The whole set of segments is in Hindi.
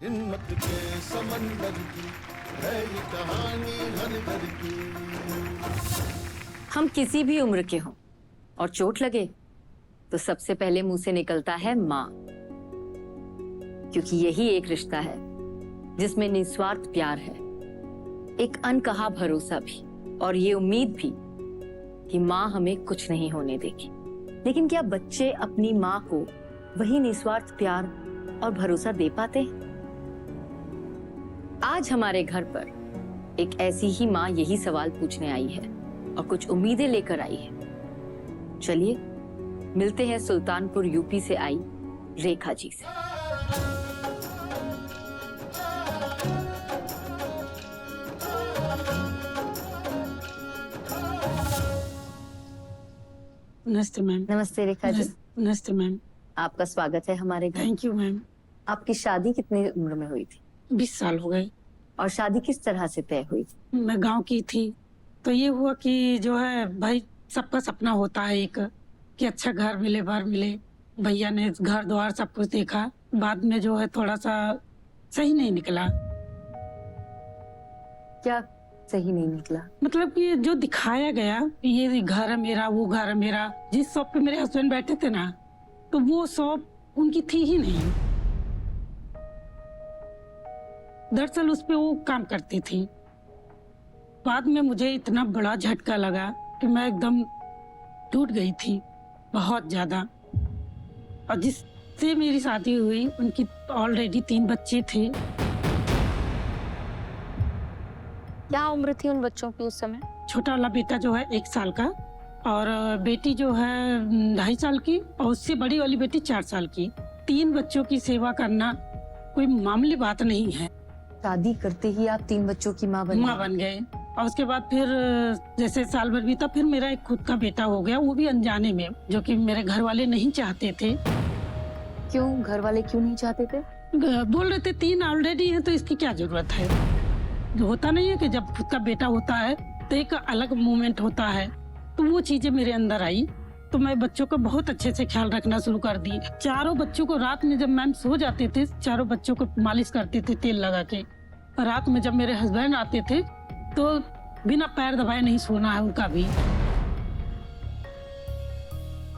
हिम्मत के समंदर की है ये कहानी हर घर की। हम किसी भी उम्र के हों और चोट लगे तो सबसे पहले मुंह से निकलता है माँ, क्योंकि यही एक रिश्ता है जिसमें निस्वार्थ प्यार है, एक अनकहा भरोसा भी और ये उम्मीद भी कि माँ हमें कुछ नहीं होने देगी। लेकिन क्या बच्चे अपनी माँ को वही निस्वार्थ प्यार और भरोसा दे पाते हैं? आज हमारे घर पर एक ऐसी ही माँ यही सवाल पूछने आई है और कुछ उम्मीदें लेकर आई है। चलिए मिलते हैं सुल्तानपुर यूपी से आई रेखा जी से। नमस्ते मैम। नमस्ते रेखा जी। नमस्ते मैम। आपका स्वागत है हमारे घर। Thank you ma'am. आपकी शादी कितनी उम्र में हुई थी? 20 साल हो गए। और शादी किस तरह से तय हुई थी? मैं गांव की थी, तो ये हुआ कि जो है भाई सबका सपना होता है एक कि अच्छा घर मिले, बार मिले। भैया ने घर द्वार सब कुछ देखा, बाद में जो है थोड़ा सा सही नहीं निकला। क्या सही नहीं निकला? मतलब कि जो दिखाया गया, ये घर है मेरा, वो घर है मेरा, जिस शॉप पे मेरे हस्बैंड बैठे थे ना, तो वो शॉप उनकी थी ही नहीं। दरअसल उस पे वो काम करती थी। बाद में मुझे इतना बड़ा झटका लगा कि मैं एकदम टूट गई थी बहुत ज्यादा। और जिससे मेरी शादी हुई उनकी ऑलरेडी 3 बच्चे थे। क्या उम्र थी उन बच्चों की उस समय? छोटा वाला बेटा जो है 1 साल का और बेटी जो है 2.5 साल की और उससे बड़ी वाली बेटी 4 साल की। 3 बच्चों की सेवा करना कोई मामूली बात नहीं है। शादी करते ही आप 3 बच्चों की माँ बन गए और उसके बाद फिर जैसे साल भर बीता, फिर मेरा एक खुद का बेटा हो गया, वो भी अनजाने में, जो कि मेरे घर वाले नहीं चाहते थे। क्यों? घर वाले क्यों नहीं चाहते थे? बोल रहे थे 3 ऑलरेडी हैं तो इसकी क्या जरूरत है। होता नहीं है कि जब खुद का बेटा होता है तो एक अलग मोमेंट होता है, तो वो चीजें मेरे अंदर आई। तो मैं बच्चों का बहुत अच्छे से ख्याल रखना शुरू कर दी। 4 बच्चों को रात में जब मैम सो जाते थे, 4 बच्चों को मालिश करते थे तेल लगा के। रात में जब मेरे हस्बैंड आते थे तो बिना पैर दबाए नहीं सोना है उनका भी।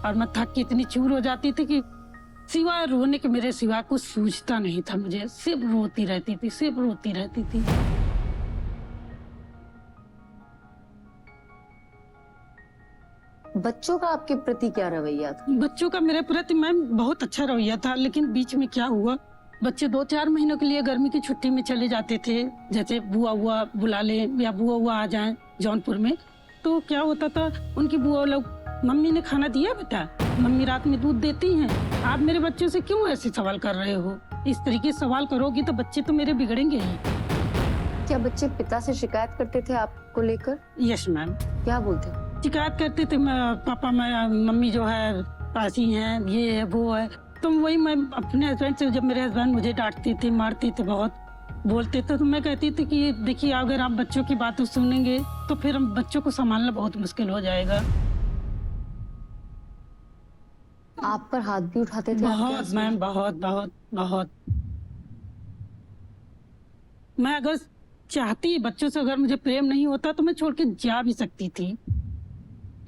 और मैं थक के इतनी चूर हो जाती थी कि सिवाय रोने के मेरे सिवा कुछ सूझता नहीं था मुझे। सिर्फ रोती रहती थी, सिर्फ रोती रहती थी। बच्चों का आपके प्रति क्या रवैया था? बच्चों का मेरे प्रति मैम बहुत अच्छा रवैया था, लेकिन बीच में क्या हुआ, बच्चे 2-4 महीनों के लिए गर्मी की छुट्टी में चले जाते थे। जैसे बुआ हुआ बुला ले या बुआ हुआ आ जाए जौनपुर में, तो क्या होता था उनकी बुआ लोग, मम्मी ने खाना दिया बेटा, मम्मी रात में दूध देती हैं, आप मेरे बच्चों से क्यों ऐसे सवाल कर रहे हो? इस तरीके से सवाल करोगी तो बच्चे तो मेरे बिगड़ेंगे ही। क्या बच्चे पिता से शिकायत करते थे आपको लेकर? Yes ma'am. क्या बोलते? शिकायत करते थे, पापा मम्मी जो है पासी हैं, ये है वो है। तो वही मैं अपने हस्बैंड से, जब मेरे हस्बैंड मुझे डांटते थे, मारते थे, बहुत बोलते थे, तो मैं कहती थी कि देखिए अगर आप बच्चों की बातें सुनेंगे तो फिर हम बच्चों को संभालना बहुत मुश्किल हो जाएगा। आप पर हाथ भी उठाते थे? बहुत मैम, बहुत बहुत बहुत। मैं अगर चाहती बच्चों से, अगर मुझे प्रेम नहीं होता तो मैं छोड़ के जा भी सकती थी,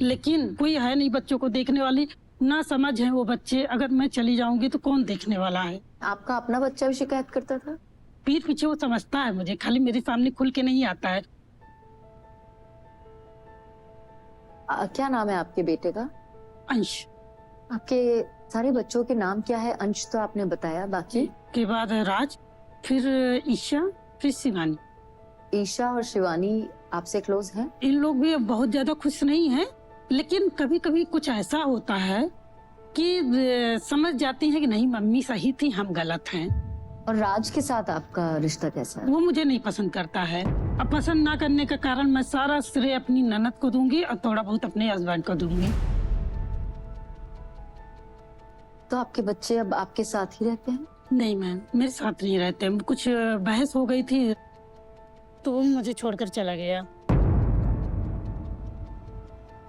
लेकिन कोई है नहीं बच्चों को देखने वाली, ना समझ है वो बच्चे। अगर मैं चली जाऊंगी तो कौन देखने वाला है? आपका अपना बच्चा भी शिकायत करता था? पीठ पीछे वो समझता है मुझे, खाली मेरे सामने खुल के नहीं आता है। क्या नाम है आपके बेटे का? अंश। आपके सारे बच्चों के नाम क्या है? अंश तो आपने बताया, बाकी के बाद राज, फिर ईशा, फिर शिवानी। ईशा और शिवानी आपसे क्लोज हैं? इन लोग भी बहुत ज्यादा खुश नहीं हैं, लेकिन कभी कभी कुछ ऐसा होता है कि समझ जाती हैं कि नहीं मम्मी सही थी, हम गलत हैं। और राज के साथ आपका रिश्ता कैसा है? वो मुझे नहीं पसंद करता है। अब पसंद ना करने का कारण मैं सारा श्रेय अपनी ननद को दूंगी और थोड़ा बहुत अपने हस्बैंड को दूंगी। तो आपके बच्चे अब आपके साथ ही रहते हैं? नहीं मैम, मेरे साथ नहीं रहते। कुछ बहस हो गई थी तो वो मुझे छोड़कर चला गया।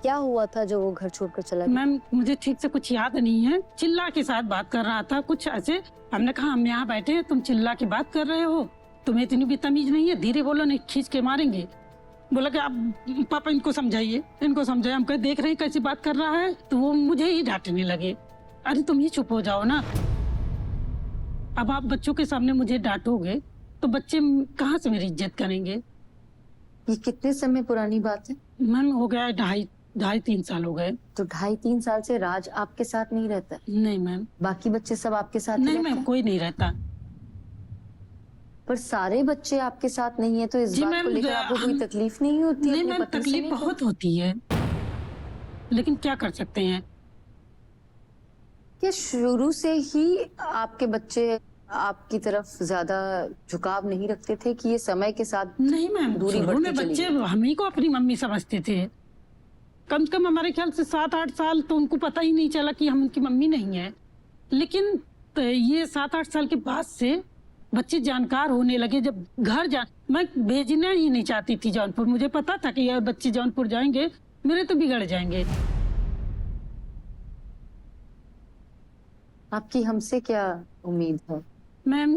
क्या हुआ था जो वो घर छोड़कर चला गया? मैम मुझे ठीक से कुछ याद नहीं है, चिल्ला के साथ बात कर रहा था कुछ ऐसे। हमने कहा हम यहाँ बैठे हैं, तुम चिल्ला के बात कर रहे हो, तुम्हें इतनी भी तमीज नहीं है, धीरे बोलो नहीं खींच के मारेंगे। बोला कि आप पापा इनको समझाइए, इनको समझाइए। हम कहे देख रहे हैं कैसी बात कर रहा है, तो वो मुझे ही डांटने लगे, अरे तुम ही चुप हो जाओ ना, अब आप बच्चों के सामने मुझे डांटोगे तो बच्चे कहाँ से मेरी इज्जत करेंगे। ये कितने समय पुरानी बात है? मैम हो गया है 2.5-3 साल हो गए। तो 2.5-3 साल से राज आपके साथ नहीं रहता है? नहीं मैम, बाकी बच्चे सब आपके साथ ही नहीं रहते मैम हैं? कोई नहीं रहता। पर सारे बच्चे आपके साथ नहीं है, तो इस जी बात मैम, को लेकर आपको कोई तकलीफ नहीं होती? नहीं अपनी मैम पत्नी से तकलीफ नहीं बहुत होती है, लेकिन क्या कर सकते हैं। क्या शुरू से ही आपके बच्चे आपकी तरफ ज्यादा झुकाव नहीं रखते थे कि ये समय के साथ नहीं मैम, दूरी शुरू में बढ़ती चली बच्चे गई? हम ही को अपनी मम्मी समझते थे। कम से कम हमारे ख्याल से 7-8 साल तो उनको पता ही नहीं चला कि हम उनकी मम्मी नहीं है। लेकिन ये 7-8 साल के बाद से बच्चे जानकार होने लगे। जब मैं भेजना ही नहीं चाहती थी जौनपुर, मुझे पता था कि यार बच्चे जौनपुर जाएंगे मेरे तो बिगड़ जाएंगे। आपकी हमसे क्या उम्मीद है? मैम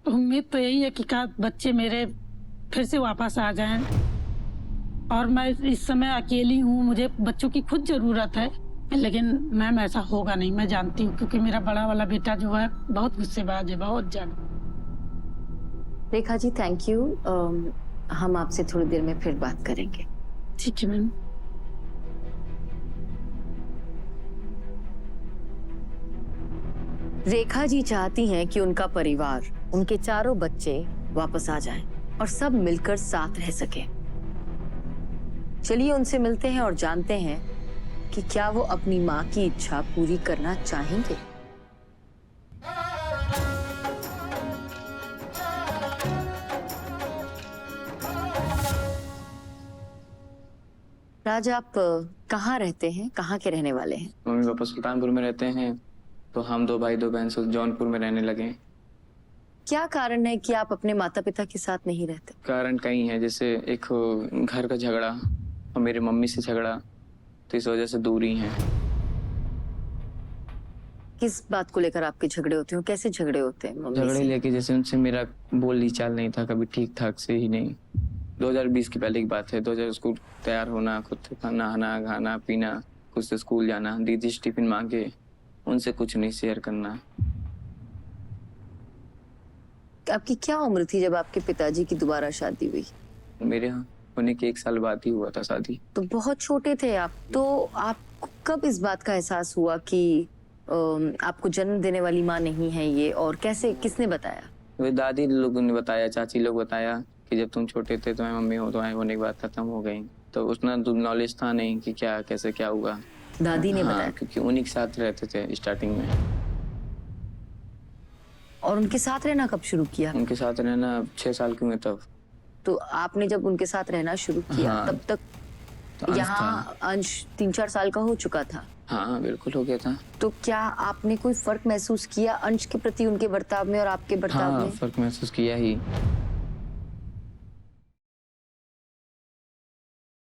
उम्मीद तो यही है कि बच्चे मेरे फिर से वापस आ जाएं, और मैं इस समय अकेली हूँ, मुझे बच्चों की खुद जरूरत है। लेकिन मैम ऐसा होगा नहीं, मैं जानती हूँ, क्योंकि मेरा बड़ा वाला बेटा जो है बहुत गुस्सेबाज है, बहुत ज्यादा। रेखा जी थैंक यू, हम आपसे थोड़ी देर में फिर बात करेंगे। ठीक है मैम। रेखा जी चाहती हैं कि उनका परिवार, उनके चारों बच्चे वापस आ जाएं और सब मिलकर साथ रह सकें। चलिए उनसे मिलते हैं और जानते हैं कि क्या वो अपनी माँ की इच्छा पूरी करना चाहेंगे। राज आप कहाँ रहते हैं, कहाँ के रहने वाले हैं? मम्मी पापा सुल्तानपुर में रहते हैं, तो हम 2 भाई 2 बहन जौनपुर में रहने लगे। क्या कारण है कि आप अपने माता पिता के साथ नहीं रहते? कारण कई है, जैसे एक घर का झगड़ा और मेरे मम्मी से झगड़ा, तो इस वजह से दूरी है। किस बात को लेकर आपके झगड़े होते हैं? कैसे झगड़े होते हैं मम्मी झगड़े से? लेके जैसे उनसे मेरा बोली चाल नहीं था कभी ठीक ठाक से ही नहीं। 2020 की पहले की बात है। 2000 स्कूल तैयार होना, खुद से नहाना खाना पीना, खुद से स्कूल जाना, दीदी से टिफिन मांगे, उनसे कुछ नहीं शेयर करना। आपकी क्या उम्र थी जब आपके पिताजी की दोबारा शादी हुई? मेरे होने के 1 साल बाद ही हुआ था शादी। तो बहुत छोटे थे आप। तो आपको कब इस बात का एहसास हुआ कि आपको जन्म देने वाली माँ नहीं है ये, और कैसे, किसने बताया? वे दादी लोगों ने बताया, चाची लोग बताया कि जब तुम छोटे थे तुम्हारी मम्मी हो, तुम्हारे होने के बाद खत्म हो गई। तो उतना नॉलेज था नहीं कि क्या कैसे क्या हुआ। दादी ने हाँ, बताया? क्योंकि उन्हीं के साथ रहते थे स्टार्टिंग में। और उनके साथ रहना कब शुरू किया? उनके साथ रहना 6 साल की हुए तब। तो आपने जब उनके साथ रहना शुरू किया हाँ, तब तक तो अंश यहाँ था। अंश 3-4 साल का हो चुका था। हाँ बिल्कुल हो गया था। तो क्या आपने कोई फर्क महसूस किया अंश के प्रति, उनके बर्ताव में और आपके बर्ताव हाँ में? फर्क महसूस किया ही।